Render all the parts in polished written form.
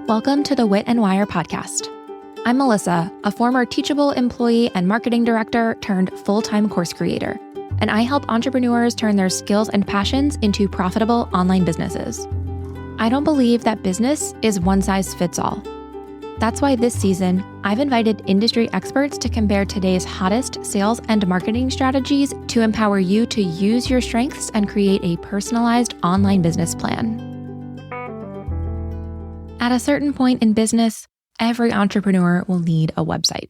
Welcome to the Wit and Wire podcast. I'm Melissa, a former Teachable employee and marketing director turned full-time course creator, and I help entrepreneurs turn their skills and passions into profitable online businesses. I don't believe that business is one size fits all. That's why this season, I've invited industry experts to compare today's hottest sales and marketing strategies to empower you to use your strengths and create a personalized online business plan. At a certain point in business, every entrepreneur will need a website.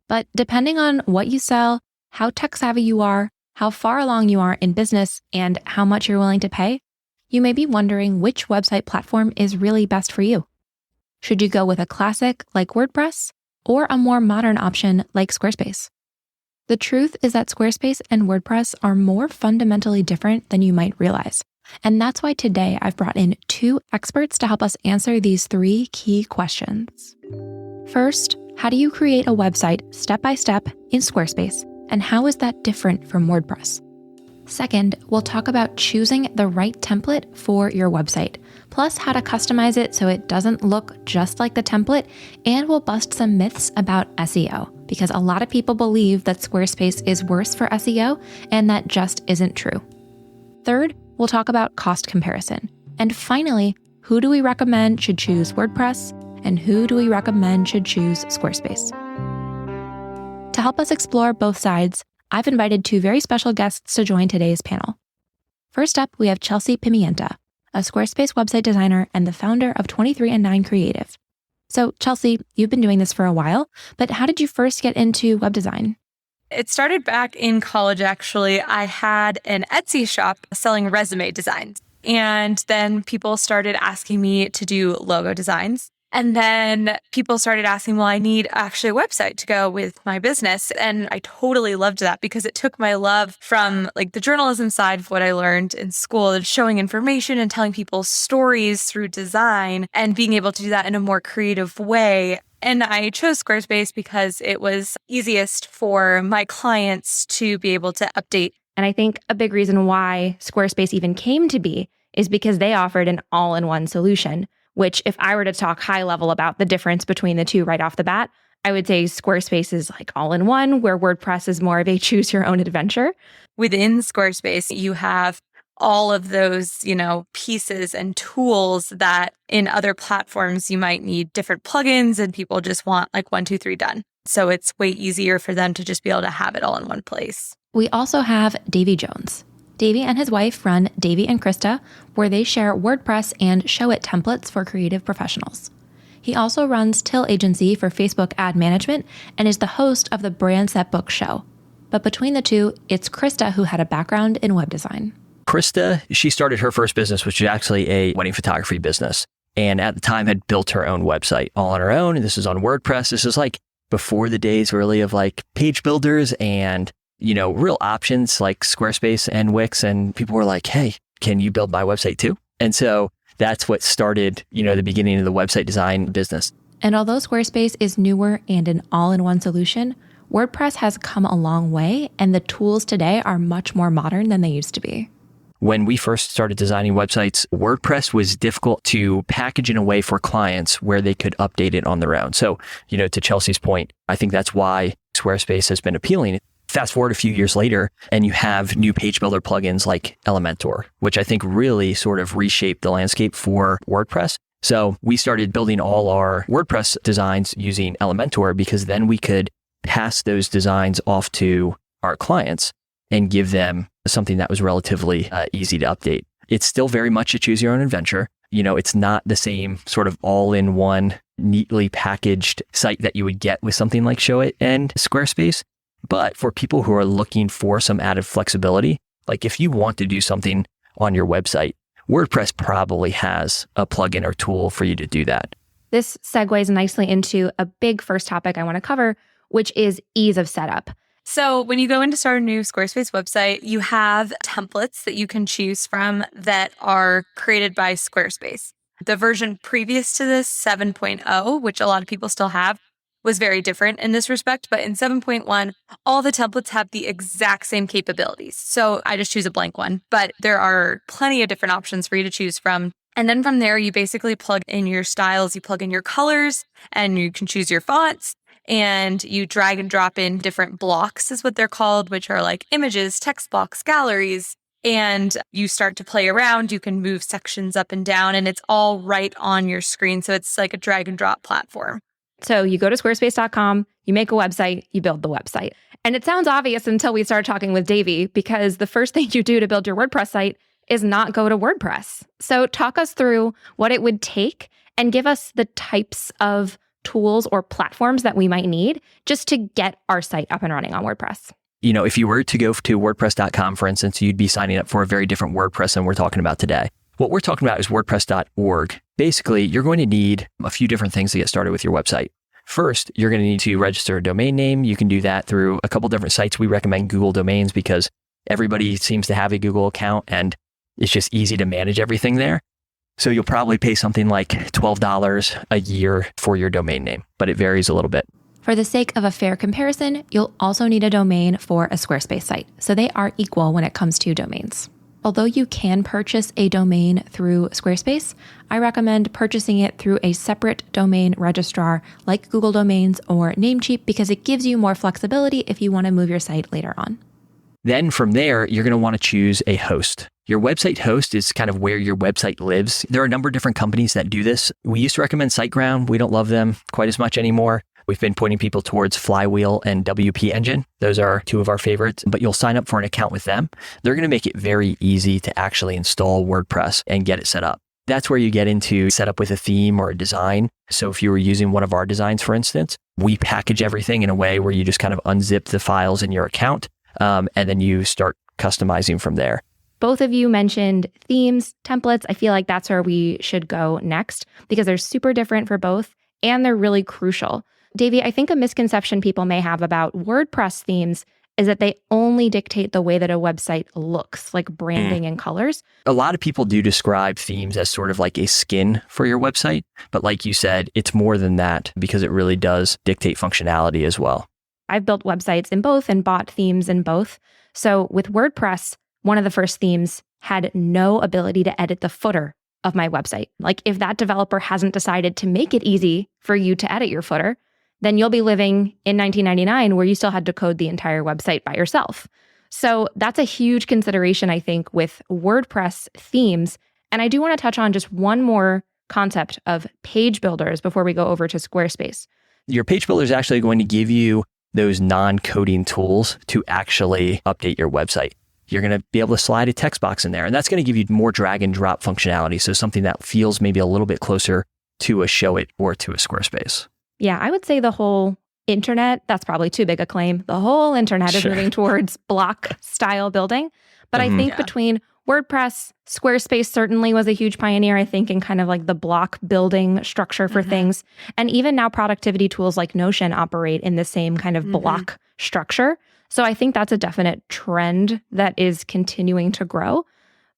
But depending on what you sell, how tech savvy you are, how far along you are in business, and how much you're willing to pay, you may be wondering which website platform is really best for you. Should you go with a classic like WordPress or a more modern option like Squarespace? The truth is that Squarespace and WordPress are more fundamentally different than you might realize. And that's why today I've brought in two experts to help us answer these three key questions. First, how do you create a website step by step in Squarespace? And how is that different from WordPress? Second, we'll talk about choosing the right template for your website, plus how to customize it so it doesn't look just like the template, and we'll bust some myths about SEO, because a lot of people believe that Squarespace is worse for SEO, and that just isn't true. Third, we'll talk about cost comparison. And finally, who do we recommend should choose WordPress, and who do we recommend should choose Squarespace? To help us explore both sides, I've invited two very special guests to join today's panel. First up, we have Chelsea Pimienta, a Squarespace website designer and the founder of 23andNine Creative. So Chelsea, you've been doing this for a while, but how did you first get into web design? It started back in college, actually. I had an Etsy shop selling resume designs. And then people started asking me to do logo designs. And then people started asking, well, I need actually a website to go with my business. And I totally loved that because it took my love from like the journalism side of what I learned in school and showing information and telling people stories through design and being able to do that in a more creative way. And I chose Squarespace because it was easiest for my clients to be able to update. And I think a big reason why Squarespace even came to be is because they offered an all-in-one solution, which if I were to talk high level about the difference between the two right off the bat, I would say Squarespace is like all-in-one, where WordPress is more of a choose your own adventure. Within Squarespace, you have all of those, pieces and tools that in other platforms, you might need different plugins and people just want like 1, 2, 3 done. So it's way easier for them to just be able to have it all in one place. We also have Davey Jones. Davey and his wife run Davey and Krista, where they share WordPress and ShowIt templates for creative professionals. He also runs Till Agency for Facebook ad management and is the host of the Brands That Book show. But between the two, it's Krista who had a background in web design. Krista, she started her first business, which is actually a wedding photography business. And at the time had built her own website all on her own. And this is on WordPress. This is like before the days really of like page builders and, real options like Squarespace and Wix. And people were like, hey, can you build my website too? And so that's what started, the beginning of the website design business. And although Squarespace is newer and an all-in-one solution, WordPress has come a long way and the tools today are much more modern than they used to be. When we first started designing websites, WordPress was difficult to package in a way for clients where they could update it on their own. So, to Chelsea's point, I think that's why Squarespace has been appealing. Fast forward a few years later, and you have new page builder plugins like Elementor, which I think really sort of reshaped the landscape for WordPress. So we started building all our WordPress designs using Elementor because then we could pass those designs off to our clients and give them something that was relatively easy to update. It's still very much a choose your own adventure. It's not the same sort of all-in-one, neatly packaged site that you would get with something like ShowIt and Squarespace. But for people who are looking for some added flexibility, like if you want to do something on your website, WordPress probably has a plugin or tool for you to do that. This segues nicely into a big first topic I want to cover, which is ease of setup. So when you go in to start a new Squarespace website, you have templates that you can choose from that are created by Squarespace. The version previous to this, 7.0, which a lot of people still have, was very different in this respect. But in 7.1, all the templates have the exact same capabilities. So I just choose a blank one, but there are plenty of different options for you to choose from And then from there, you basically plug in your styles, you plug in your colors, and you can choose your fonts, and you drag and drop in different blocks is what they're called, which are like images, text blocks, galleries, and you start to play around. You can move sections up and down, and it's all right on your screen. So it's like a drag and drop platform. So you go to squarespace.com, you make a website, you build the website. And it sounds obvious until we start talking with Davey, because the first thing you do to build your WordPress site is not go to WordPress. So talk us through what it would take and give us the types of tools or platforms that we might need just to get our site up and running on WordPress. If you were to go to WordPress.com, for instance, you'd be signing up for a very different WordPress than we're talking about today. What we're talking about is WordPress.org. Basically, you're going to need a few different things to get started with your website. First, you're going to need to register a domain name. You can do that through a couple different sites. We recommend Google Domains because everybody seems to have a Google account and it's just easy to manage everything there. So you'll probably pay something like $12 a year for your domain name, but it varies a little bit. For the sake of a fair comparison, you'll also need a domain for a Squarespace site. So they are equal when it comes to domains. Although you can purchase a domain through Squarespace, I recommend purchasing it through a separate domain registrar like Google Domains or Namecheap because it gives you more flexibility if you want to move your site later on. Then from there, you're going to want to choose a host. Your website host is kind of where your website lives. There are a number of different companies that do this. We used to recommend SiteGround. We don't love them quite as much anymore. We've been pointing people towards Flywheel and WP Engine. Those are two of our favorites, but you'll sign up for an account with them. They're going to make it very easy to actually install WordPress and get it set up. That's where you get into set up with a theme or a design. So if you were using one of our designs, for instance, we package everything in a way where you just kind of unzip the files in your account, and then you start customizing from there. Both of you mentioned themes, templates. I feel like that's where we should go next because they're super different for both and they're really crucial. Davey, I think a misconception people may have about WordPress themes is that they only dictate the way that a website looks, like branding and colors. A lot of people do describe themes as sort of like a skin for your website. But like you said, it's more than that because it really does dictate functionality as well. I've built websites in both and bought themes in both. So with WordPress, one of the first themes had no ability to edit the footer of my website. Like if that developer hasn't decided to make it easy for you to edit your footer, then you'll be living in 1999 where you still had to code the entire website by yourself. So that's a huge consideration, I think, with WordPress themes. And I do want to touch on just one more concept of page builders before we go over to Squarespace. Your page builder is actually going to give you those non-coding tools to actually update your website. You're going to be able to slide a text box in there, and that's going to give you more drag and drop functionality. So something that feels maybe a little bit closer to a ShowIt or to a Squarespace. Yeah, I would say the whole internet, that's probably too big a claim. The whole internet is moving towards block style building. But I think between WordPress, Squarespace certainly was a huge pioneer, I think, in kind of like the block building structure for things. And even now productivity tools like Notion operate in the same kind of block structure. So I think that's a definite trend that is continuing to grow.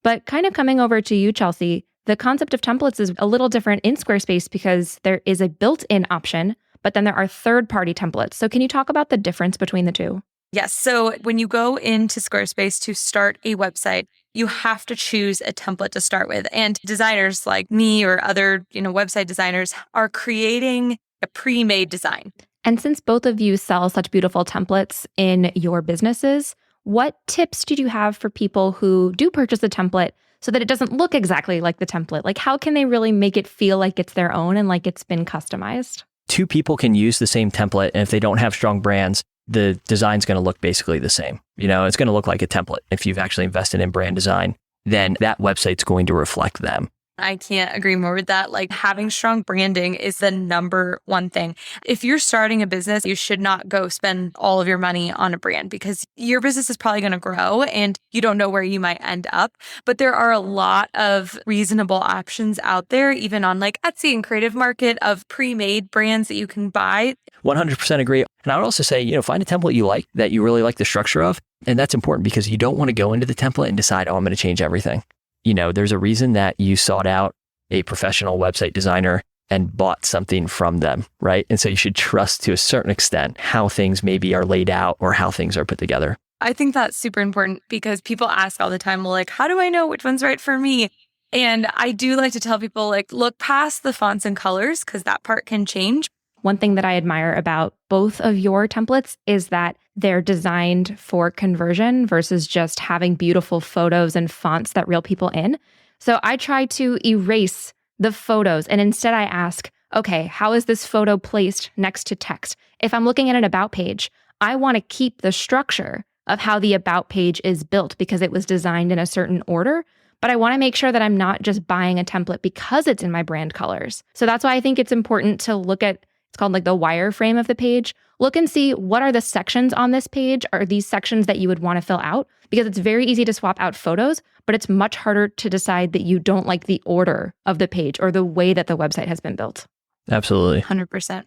But kind of coming over to you, Chelsea, the concept of templates is a little different in Squarespace because there is a built-in option, but then there are third-party templates. So can you talk about the difference between the two? Yes. So when you go into Squarespace to start a website, you have to choose a template to start with. And designers like me or other, website designers are creating a pre-made design. And since both of you sell such beautiful templates in your businesses, what tips did you have for people who do purchase a template so that it doesn't look exactly like the template? Like, how can they really make it feel like it's their own and like it's been customized? Two people can use the same template, and if they don't have strong brands, the design's going to look basically the same. It's going to look like a template. If you've actually invested in brand design, then that website's going to reflect them. I can't agree more with that. Like having strong branding is the number one thing. If you're starting a business, you should not go spend all of your money on a brand because your business is probably going to grow and you don't know where you might end up. But there are a lot of reasonable options out there, even on like Etsy and Creative Market of pre-made brands that you can buy. 100% agree. And I would also say, find a template you like, that you really like the structure of. And that's important because you don't want to go into the template and decide, I'm going to change everything. There's a reason that you sought out a professional website designer and bought something from them, right? And so you should trust to a certain extent how things maybe are laid out or how things are put together. I think that's super important because people ask all the time, well, like, how do I know which one's right for me? And I do like to tell people, like, look past the fonts and colors because that part can change. One thing that I admire about both of your templates is that they're designed for conversion versus just having beautiful photos and fonts that reel people in. So I try to erase the photos and instead I ask, okay, how is this photo placed next to text? If I'm looking at an about page, I want to keep the structure of how the about page is built because it was designed in a certain order. But I want to make sure that I'm not just buying a template because it's in my brand colors. So that's why I think it's important to look at, it's called like the wireframe of the page. Look and see what are the sections on this page. Are these sections that you would want to fill out? Because it's very easy to swap out photos, but it's much harder to decide that you don't like the order of the page or the way that the website has been built. Absolutely. 100%.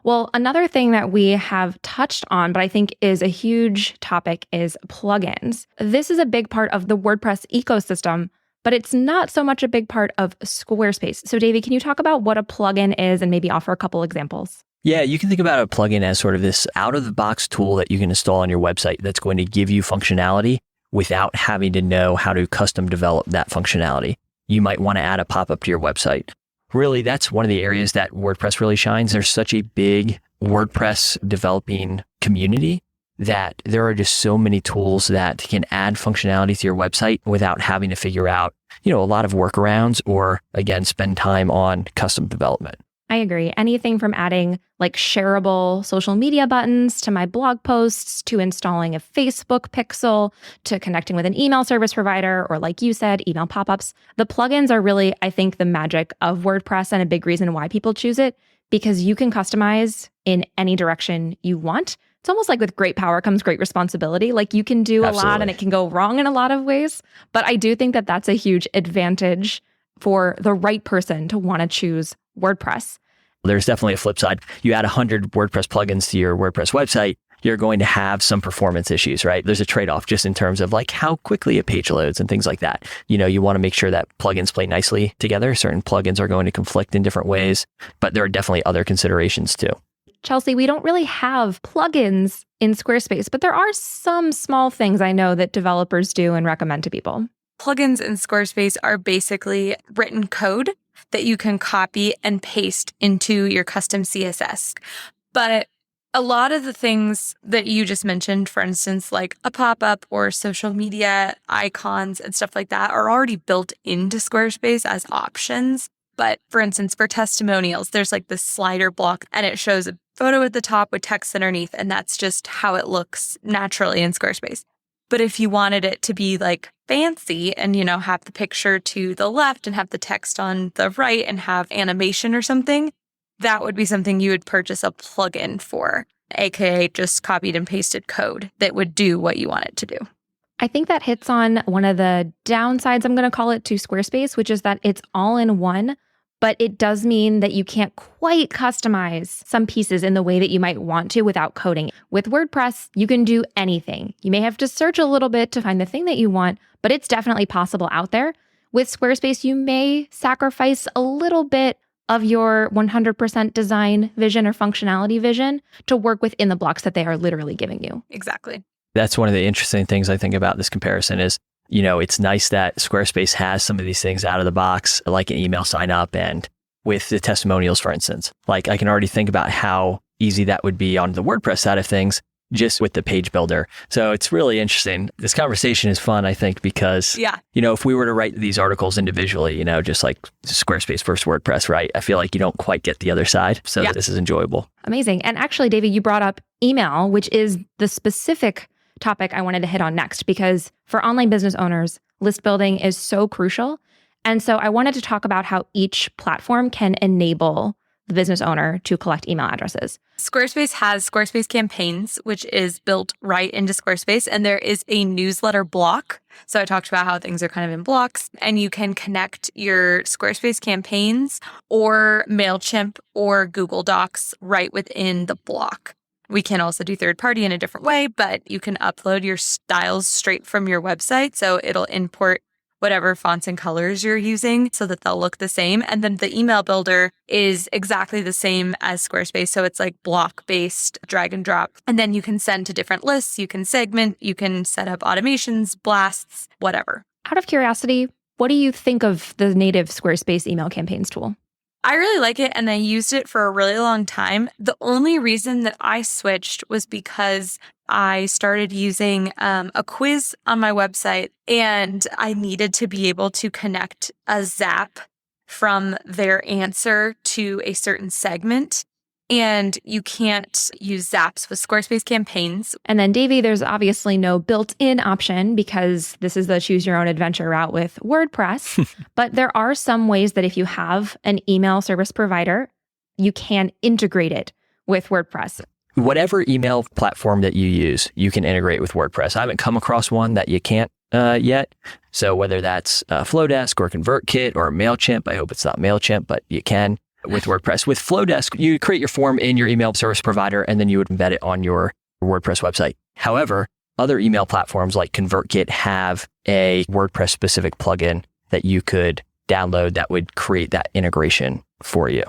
Well, another thing that we have touched on, but I think is a huge topic, is plugins. This is a big part of the WordPress ecosystem, but it's not so much a big part of Squarespace. So Davey, can you talk about what a plugin is and maybe offer a couple examples? Yeah, you can think about a plugin as sort of this out-of-the-box tool that you can install on your website that's going to give you functionality without having to know how to custom develop that functionality. You might want to add a pop-up to your website. Really, that's one of the areas that WordPress really shines. There's such a big WordPress developing community that there are just so many tools that can add functionality to your website without having to figure out, a lot of workarounds or, again, spend time on custom development. I agree. Anything from adding like shareable social media buttons to my blog posts, to installing a Facebook pixel, to connecting with an email service provider, or like you said, email pop-ups. The plugins are really, I think, the magic of WordPress and a big reason why people choose it, because you can customize in any direction you want. It's almost like with great power comes great responsibility. Like you can do a lot and it can go wrong in a lot of ways. But I do think that that's a huge advantage for the right person to want to choose WordPress. There's definitely a flip side. You add 100 WordPress plugins to your WordPress website, you're going to have some performance issues, right? There's a trade-off just in terms of like how quickly a page loads and things like that. You want to make sure that plugins play nicely together. Certain plugins are going to conflict in different ways, but there are definitely other considerations too. Chelsea, we don't really have plugins in Squarespace, but there are some small things I know that developers do and recommend to people. Plugins in Squarespace are basically written code that you can copy and paste into your custom CSS. But a lot of the things that you just mentioned, for instance, like a pop-up or social media icons and stuff like that, are already built into Squarespace as options. But for instance, for testimonials, there's like this slider block and it shows a photo at the top with text underneath. And that's just how it looks naturally in Squarespace. But if you wanted it to be like fancy and, have the picture to the left and have the text on the right and have animation or something, that would be something you would purchase a plugin for, aka just copied and pasted code that would do what you want it to do. I think that hits on one of the downsides, I'm going to call it, to Squarespace, which is that it's all in one, but it does mean that you can't quite customize some pieces in the way that you might want to without coding. With WordPress, you can do anything. You may have to search a little bit to find the thing that you want, but it's definitely possible out there. With Squarespace, you may sacrifice a little bit of your 100% design vision or functionality vision to work within the blocks that they are literally giving you. Exactly. That's one of the interesting things I think about this comparison is, it's nice that Squarespace has some of these things out of the box, like an email sign up and with the testimonials, for instance. Like I can already think about how easy that would be on the WordPress side of things, just with the page builder. So it's really interesting. This conversation is fun, I think, because, if we were to write these articles individually, just like Squarespace versus WordPress, right? I feel like you don't quite get the other side. So this is enjoyable. Amazing. And actually, Davey, you brought up email, which is the specific topic I wanted to hit on next, because for online business owners, list building is so crucial. And so I wanted to talk about how each platform can enable the business owner to collect email addresses. Squarespace has Squarespace Campaigns, which is built right into Squarespace, and there is a newsletter block. So I talked about how things are kind of in blocks, and you can connect your Squarespace Campaigns or MailChimp or Google Docs right within the block. We can also do third party in a different way, but you can upload your styles straight from your website. So it'll import whatever fonts and colors you're using so that they'll look the same. And then the email builder is exactly the same as Squarespace. So it's like block-based drag and drop. And then you can send to different lists. You can segment, you can set up automations, blasts, whatever. Out of curiosity, What do you think of the native Squarespace email campaigns tool? I really like it, and I used it for a really long time. The only reason that I switched was because I started using a quiz on my website, and I needed to be able to connect a zap from their answer to a certain segment. And you can't use zaps with Squarespace campaigns. And then Davey, there's obviously no built-in option because this is the choose your own adventure route with WordPress. But there are some ways that if you have an email service provider, you can integrate it with WordPress. Whatever email platform that you use, you can integrate with WordPress. I haven't come across one that you can't yet. So whether that's Flowdesk or ConvertKit or MailChimp, I hope it's not MailChimp, but you can. With WordPress. With Flowdesk, you create your form in your email service provider, and then you would embed it on your WordPress website. However, other email platforms like ConvertKit have a WordPress specific plugin that you could download that would create that integration for you.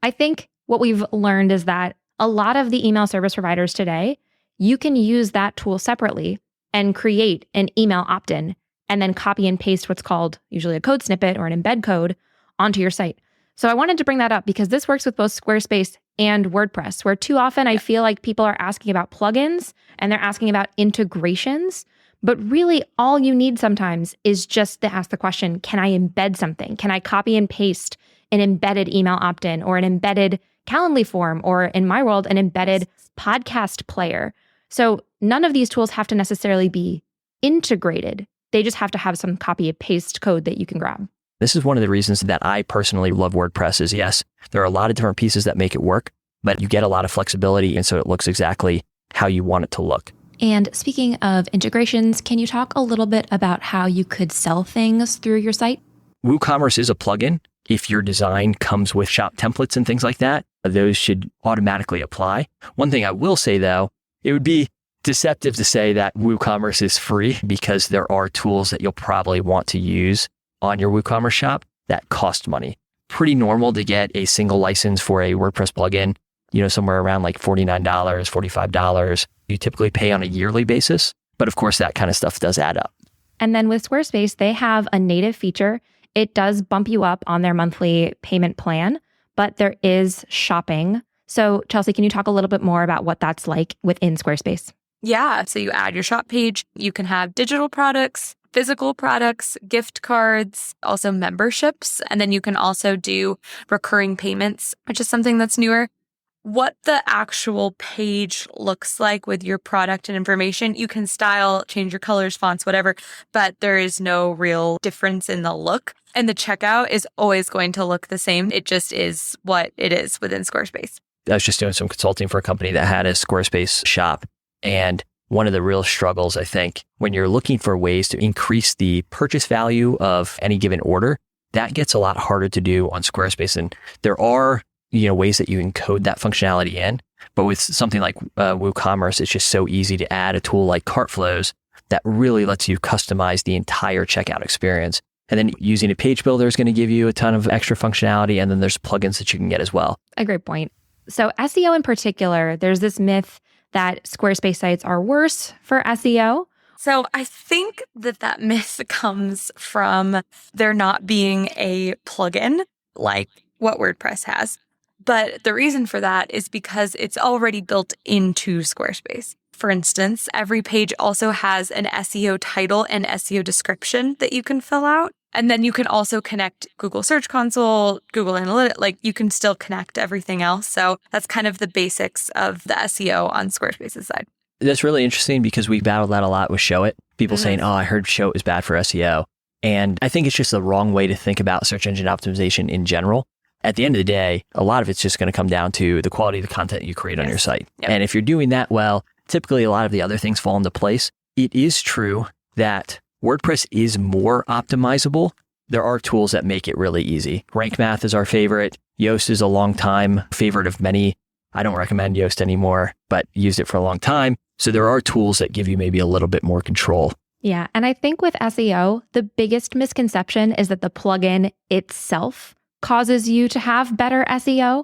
I think what we've learned is that a lot of the email service providers today, you can use that tool separately and create an email opt-in and then copy and paste what's called usually a code snippet or an embed code onto your site. So I wanted to bring that up because this works with both Squarespace and WordPress, where too often I feel like people are asking about plugins and they're asking about integrations. But really all you need sometimes is just to ask the question, can I embed something? Can I copy and paste an embedded email opt-in or an embedded Calendly form or in my world, an embedded podcast player? So none of these tools have to necessarily be integrated. They just have to have some copy and paste code that you can grab. This is one of the reasons that I personally love WordPress is yes, there are a lot of different pieces that make it work, but you get a lot of flexibility and so it looks exactly how you want it to look. And speaking of integrations, can you talk a little bit about how you could sell things through your site? WooCommerce is a plugin. If your design comes with shop templates and things like that, those should automatically apply. One thing I will say though, it would be deceptive to say that WooCommerce is free because there are tools that you'll probably want to use on your WooCommerce shop that cost money. Pretty normal to get a single license for a WordPress plugin, somewhere around like $49, $45. You typically pay on a yearly basis, but of course that kind of stuff does add up. And then with Squarespace, they have a native feature. It does bump you up on their monthly payment plan, but there is shopping. So Chelsea, can you talk a little bit more about what that's like within Squarespace? Yeah. So you add your shop page. You can have digital products, physical products, gift cards, also memberships. And then you can also do recurring payments, which is something that's newer. What the actual page looks like with your product and information, you can style, change your colors, fonts, whatever, but there is no real difference in the look. And the checkout is always going to look the same. It just is what it is within Squarespace. I was just doing some consulting for a company that had a Squarespace shop. And one of the real struggles, I think, when you're looking for ways to increase the purchase value of any given order, that gets a lot harder to do on Squarespace. And there are, ways that you can code that functionality in. But with something like WooCommerce, it's just so easy to add a tool like Cart Flows that really lets you customize the entire checkout experience. And then using a page builder is going to give you a ton of extra functionality. And then there's plugins that you can get as well. A great point. So SEO in particular, there's this myth that Squarespace sites are worse for SEO. So I think that myth comes from there not being a plugin like what WordPress has. But the reason for that is because it's already built into Squarespace. For instance, every page also has an SEO title and SEO description that you can fill out. And then you can also connect Google Search Console, Google Analytics, like you can still connect everything else. So that's kind of the basics of the SEO on Squarespace's side. That's really interesting because we battled that a lot with ShowIt. People saying, I heard ShowIt is bad for SEO. And I think it's just the wrong way to think about search engine optimization in general. At the end of the day, a lot of it's just going to come down to the quality of the content you create on your site. Yep. And if you're doing that well, typically a lot of the other things fall into place. It is true that WordPress is more optimizable. There are tools that make it really easy. Rank Math is our favorite. Yoast is a long time favorite of many. I don't recommend Yoast anymore, but used it for a long time. So there are tools that give you maybe a little bit more control. Yeah. And I think with SEO, the biggest misconception is that the plugin itself causes you to have better SEO.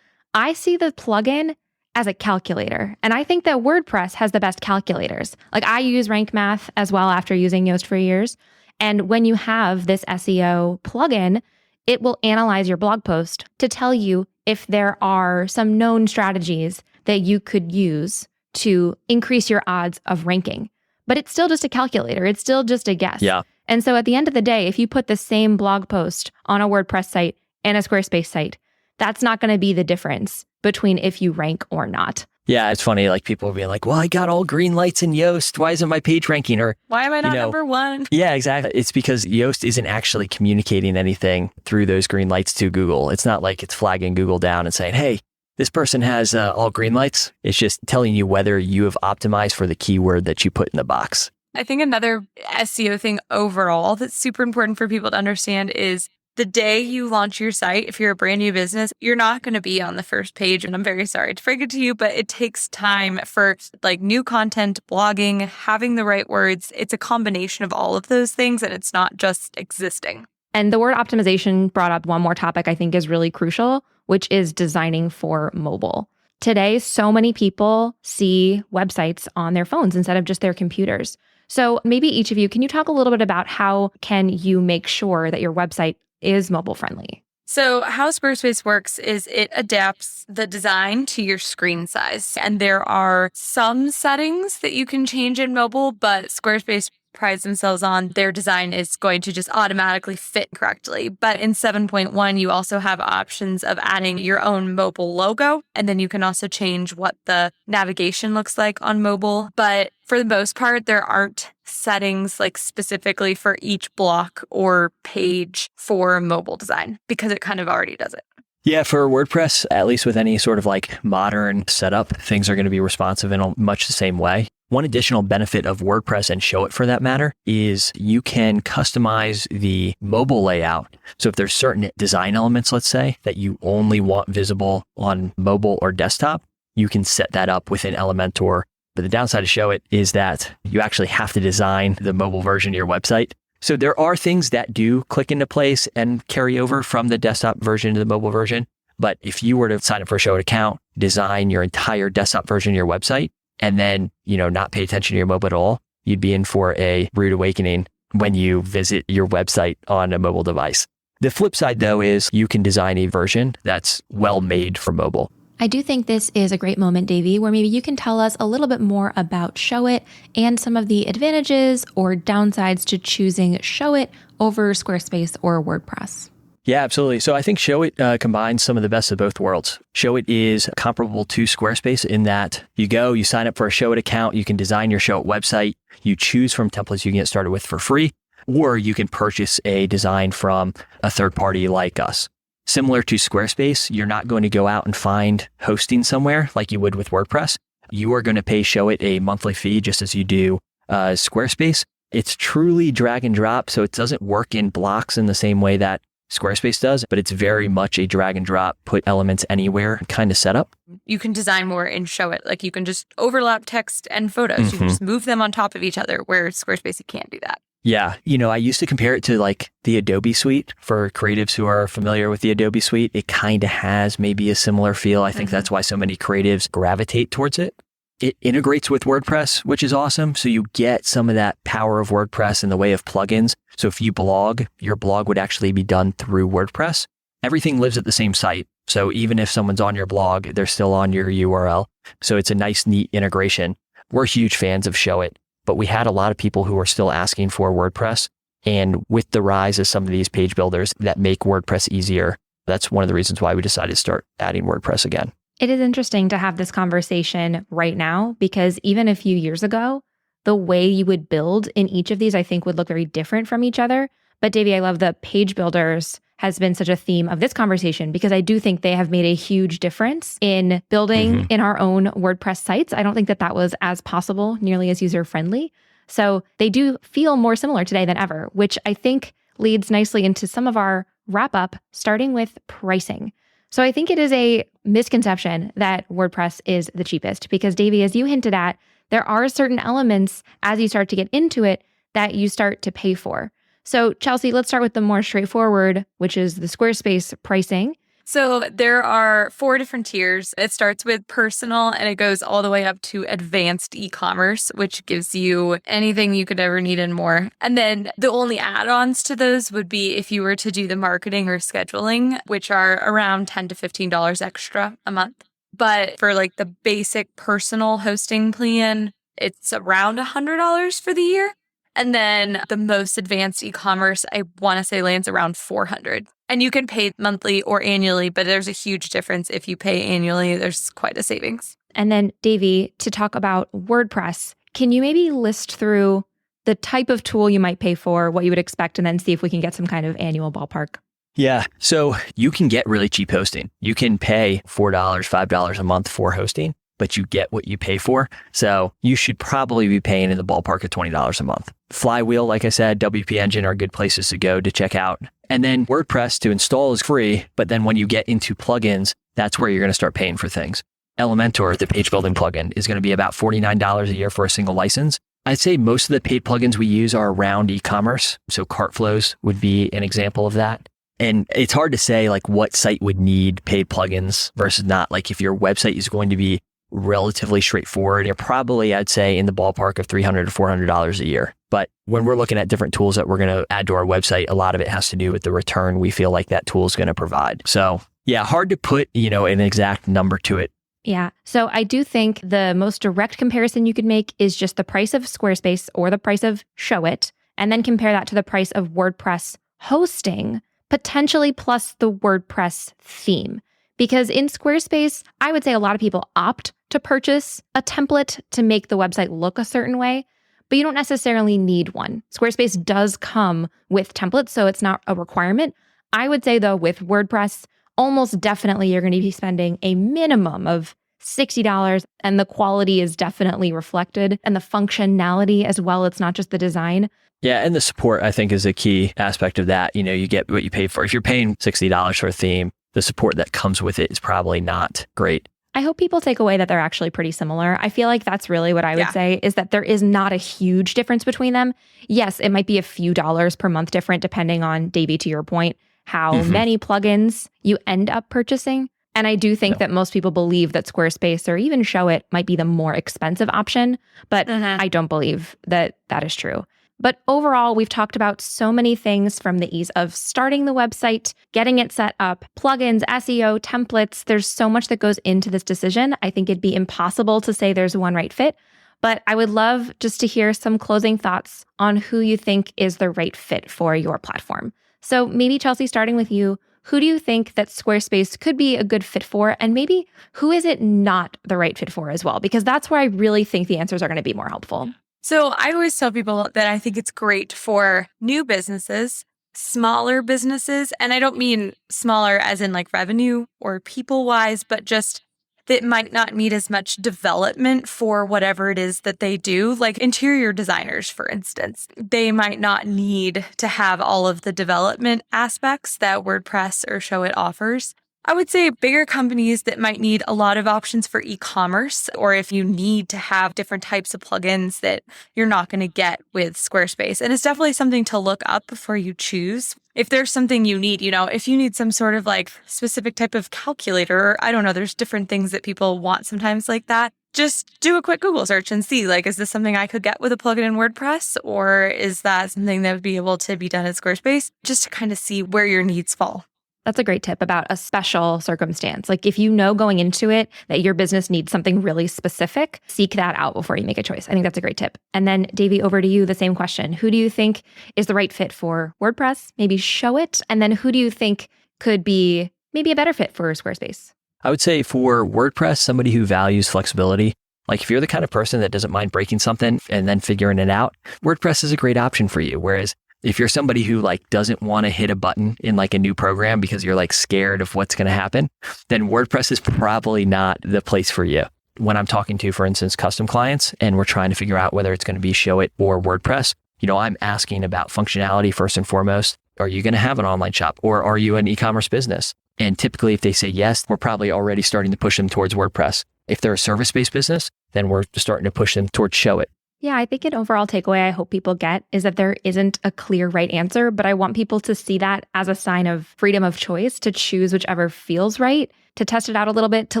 I see the plugin as a calculator. And I think that WordPress has the best calculators. Like I use Rank Math as well after using Yoast for years. And when you have this SEO plugin, it will analyze your blog post to tell you if there are some known strategies that you could use to increase your odds of ranking. But it's still just a calculator. It's still just a guess. Yeah. And so at the end of the day, if you put the same blog post on a WordPress site and a Squarespace site, that's not going to be the difference between if you rank or not. Yeah, it's funny. Like people will be like, well, I got all green lights in Yoast. Why isn't my page ranking? Or why am I not number one? Yeah, exactly. It's because Yoast isn't actually communicating anything through those green lights to Google. It's not like it's flagging Google down and saying, hey, this person has all green lights. It's just telling you whether you have optimized for the keyword that you put in the box. I think another SEO thing overall that's super important for people to understand is the day you launch your site, if you're a brand new business, you're not going to be on the first page. And I'm very sorry to break it to you, but it takes time for like new content, blogging, having the right words. It's a combination of all of those things, and it's not just existing. And the word optimization brought up one more topic I think is really crucial, which is designing for mobile. Today, so many people see websites on their phones instead of just their computers. So maybe each of you, can you talk a little bit about how can you make sure that your website is mobile friendly? So how Squarespace works is it adapts the design to your screen size. And there are some settings that you can change in mobile, but Squarespace prides themselves on their design is going to just automatically fit correctly. But in 7.1, you also have options of adding your own mobile logo. And then you can also change what the navigation looks like on mobile. But for the most part, there aren't settings like specifically for each block or page for mobile design because it kind of already does it. Yeah, for WordPress, at least with any sort of like modern setup, things are going to be responsive in much the same way. One additional benefit of WordPress and ShowIt for that matter is you can customize the mobile layout. So if there's certain design elements, let's say, that you only want visible on mobile or desktop, you can set that up within Elementor. But the downside of ShowIt is that you actually have to design the mobile version of your website. So there are things that do click into place and carry over from the desktop version to the mobile version. But if you were to sign up for a ShowIt account, design your entire desktop version of your website, and then, not pay attention to your mobile at all, you'd be in for a rude awakening when you visit your website on a mobile device. The flip side, though, is you can design a version that's well made for mobile. I do think this is a great moment, Davey, where maybe you can tell us a little bit more about ShowIt and some of the advantages or downsides to choosing ShowIt over Squarespace or WordPress. Yeah, absolutely. So I think ShowIt combines some of the best of both worlds. ShowIt is comparable to Squarespace in that you sign up for a ShowIt account, you can design your ShowIt website, you choose from templates you can get started with for free, or you can purchase a design from a third party like us. Similar to Squarespace, you're not going to go out and find hosting somewhere like you would with WordPress. You are going to pay ShowIt a monthly fee just as you do Squarespace. It's truly drag and drop, so it doesn't work in blocks in the same way that Squarespace does, but it's very much a drag and drop, put elements anywhere kind of setup. You can design more in ShowIt. Like you can just overlap text and photos. You can just move them on top of each other, where Squarespace, you can't do that. Yeah. I used to compare it to like the Adobe Suite for creatives who are familiar with the Adobe Suite. It kind of has maybe a similar feel. I think that's why so many creatives gravitate towards it. It integrates with WordPress, which is awesome. So you get some of that power of WordPress in the way of plugins. So if you blog, your blog would actually be done through WordPress. Everything lives at the same site. So even if someone's on your blog, they're still on your URL. So it's a nice, neat integration. We're huge fans of ShowIt, but we had a lot of people who are still asking for WordPress. And with the rise of some of these page builders that make WordPress easier, that's one of the reasons why we decided to start adding WordPress again. It is interesting to have this conversation right now because even a few years ago, the way you would build in each of these, I think, would look very different from each other. But Davey, I love the page builders has been such a theme of this conversation because I do think they have made a huge difference in building in our own WordPress sites. I don't think that was as possible, nearly as user-friendly. So they do feel more similar today than ever, which I think leads nicely into some of our wrap-up, starting with pricing. So I think it is a misconception that WordPress is the cheapest because, Davey, as you hinted at, there are certain elements as you start to get into it that you start to pay for. So Chelsea, let's start with the more straightforward, which is the Squarespace pricing. So there are 4 different tiers. It starts with personal and it goes all the way up to advanced e-commerce, which gives you anything you could ever need and more. And then the only add-ons to those would be if you were to do the marketing or scheduling, which are around $10 to $15 extra a month. But for like the basic personal hosting plan, it's around $100 for the year. And then the most advanced e-commerce, I want to say lands around $400. And you can pay monthly or annually, but there's a huge difference. If you pay annually, there's quite a savings. And then Davey, to talk about WordPress, can you maybe list through the type of tool you might pay for, what you would expect, and then see if we can get some kind of annual ballpark? Yeah. So you can get really cheap hosting. You can pay $4, $5 a month for hosting, but you get what you pay for. So you should probably be paying in the ballpark of $20 a month. Flywheel, like I said, WP Engine are good places to go to check out. And then WordPress to install is free, but then when you get into plugins, that's where you're going to start paying for things. Elementor, the page building plugin, is going to be about $49 a year for a single license. I'd say most of the paid plugins we use are around e-commerce. So Cart Flows would be an example of that. And it's hard to say like what site would need paid plugins versus not. Like if your website is going to be relatively straightforward, you're probably, I'd say, in the ballpark of $300 to $400 a year. But when we're looking at different tools that we're going to add to our website, a lot of it has to do with the return we feel like that tool is going to provide. So yeah, hard to put, an exact number to it. Yeah. So I do think the most direct comparison you could make is just the price of Squarespace or the price of ShowIt, and then compare that to the price of WordPress hosting, potentially plus the WordPress theme. Because in Squarespace, I would say a lot of people opt to purchase a template to make the website look a certain way, but you don't necessarily need one. Squarespace does come with templates, so it's not a requirement. I would say though, with WordPress, almost definitely you're going to be spending a minimum of $60, and the quality is definitely reflected, and the functionality as well. It's not just the design. Yeah, and the support, I think, is a key aspect of that. You get what you pay for. If you're paying $60 for a theme, the support that comes with it is probably not great. I hope people take away that they're actually pretty similar. I feel like that's really what I would say, is that there is not a huge difference between them. Yes, it might be a few dollars per month different, depending on, Davey, to your point, how many plugins you end up purchasing. And I do think that most people believe that Squarespace or even ShowIt might be the more expensive option, but I don't believe that that is true. But overall, we've talked about so many things, from the ease of starting the website, getting it set up, plugins, SEO, templates. There's so much that goes into this decision. I think it'd be impossible to say there's one right fit, but I would love just to hear some closing thoughts on who you think is the right fit for your platform. So maybe Chelsea, starting with you, who do you think that Squarespace could be a good fit for? And maybe who is it not the right fit for as well? Because that's where I really think the answers are going to be more helpful. So I always tell people that I think it's great for new businesses, smaller businesses. And I don't mean smaller as in like revenue or people wise, but just that might not need as much development for whatever it is that they do. Like interior designers, for instance, they might not need to have all of the development aspects that WordPress or ShowIt offers. I would say bigger companies that might need a lot of options for e-commerce, or if you need to have different types of plugins that you're not going to get with Squarespace. And it's definitely something to look up before you choose. If there's something you need, if you need some sort of like specific type of calculator, or I don't know, there's different things that people want sometimes like that. Just do a quick Google search and see, like, is this something I could get with a plugin in WordPress? Or is that something that would be able to be done at Squarespace? Just to kind of see where your needs fall. That's a great tip about a special circumstance. Like if you know going into it that your business needs something really specific, seek that out before you make a choice. I think that's a great tip. And then Davey, over to you, the same question. Who do you think is the right fit for WordPress? Maybe ShowIt. And then who do you think could be maybe a better fit for Squarespace? I would say for WordPress, somebody who values flexibility. Like if you're the kind of person that doesn't mind breaking something and then figuring it out, WordPress is a great option for you. Whereas if you're somebody who like doesn't want to hit a button in like a new program because you're like scared of what's going to happen, then WordPress is probably not the place for you. When I'm talking to, for instance, custom clients and we're trying to figure out whether it's going to be ShowIt or WordPress, I'm asking about functionality first and foremost. Are you going to have an online shop, or are you an e-commerce business? And typically if they say yes, we're probably already starting to push them towards WordPress. If they're a service-based business, then we're starting to push them towards ShowIt. Yeah, I think an overall takeaway I hope people get is that there isn't a clear right answer, but I want people to see that as a sign of freedom of choice to choose whichever feels right, to test it out a little bit, to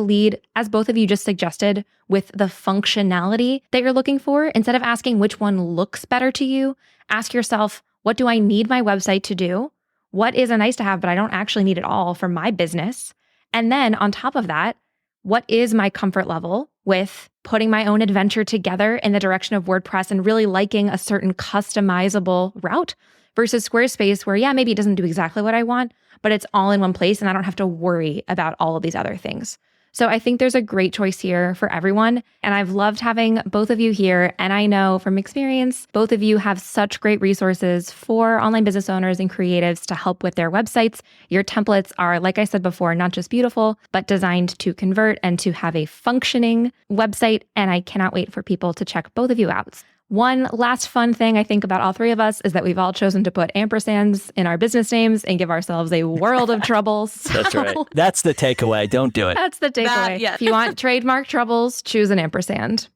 lead, as both of you just suggested, with the functionality that you're looking for. Instead of asking which one looks better to you, ask yourself, what do I need my website to do? What is a nice to have, but I don't actually need it all for my business? And then on top of that, what is my comfort level with putting my own adventure together in the direction of WordPress and really liking a certain customizable route versus Squarespace where, yeah, maybe it doesn't do exactly what I want, but it's all in one place and I don't have to worry about all of these other things. So I think there's a great choice here for everyone. And I've loved having both of you here. And I know from experience, both of you have such great resources for online business owners and creatives to help with their websites. Your templates are, like I said before, not just beautiful, but designed to convert and to have a functioning website. And I cannot wait for people to check both of you out. One last fun thing I think about all three of us is that we've all chosen to put ampersands in our business names and give ourselves a world of troubles. That's right. That's the takeaway. Don't do it. That's the takeaway. If you want trademark troubles, choose an ampersand.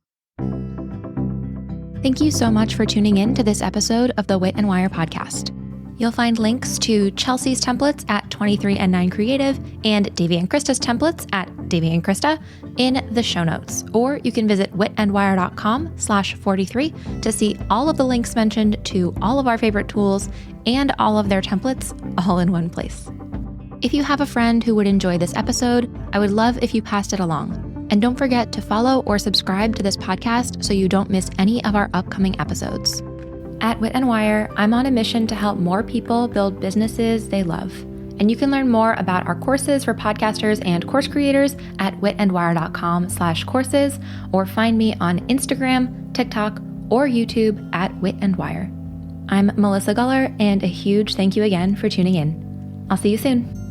Thank you so much for tuning in to this episode of the Wit and Wire podcast. You'll find links to Chelsea's templates at 23and9 Creative and Davey and Krista's templates at Davey and Krista in the show notes. Or you can visit witandwire.com/43 to see all of the links mentioned to all of our favorite tools and all of their templates all in one place. If you have a friend who would enjoy this episode, I would love if you passed it along. And don't forget to follow or subscribe to this podcast so you don't miss any of our upcoming episodes. At Wit and Wire, I'm on a mission to help more people build businesses they love. And you can learn more about our courses for podcasters and course creators at witandwire.com/courses or find me on Instagram, TikTok, or YouTube at Wit and Wire. I'm Melissa Guller, and a huge thank you again for tuning in. I'll see you soon.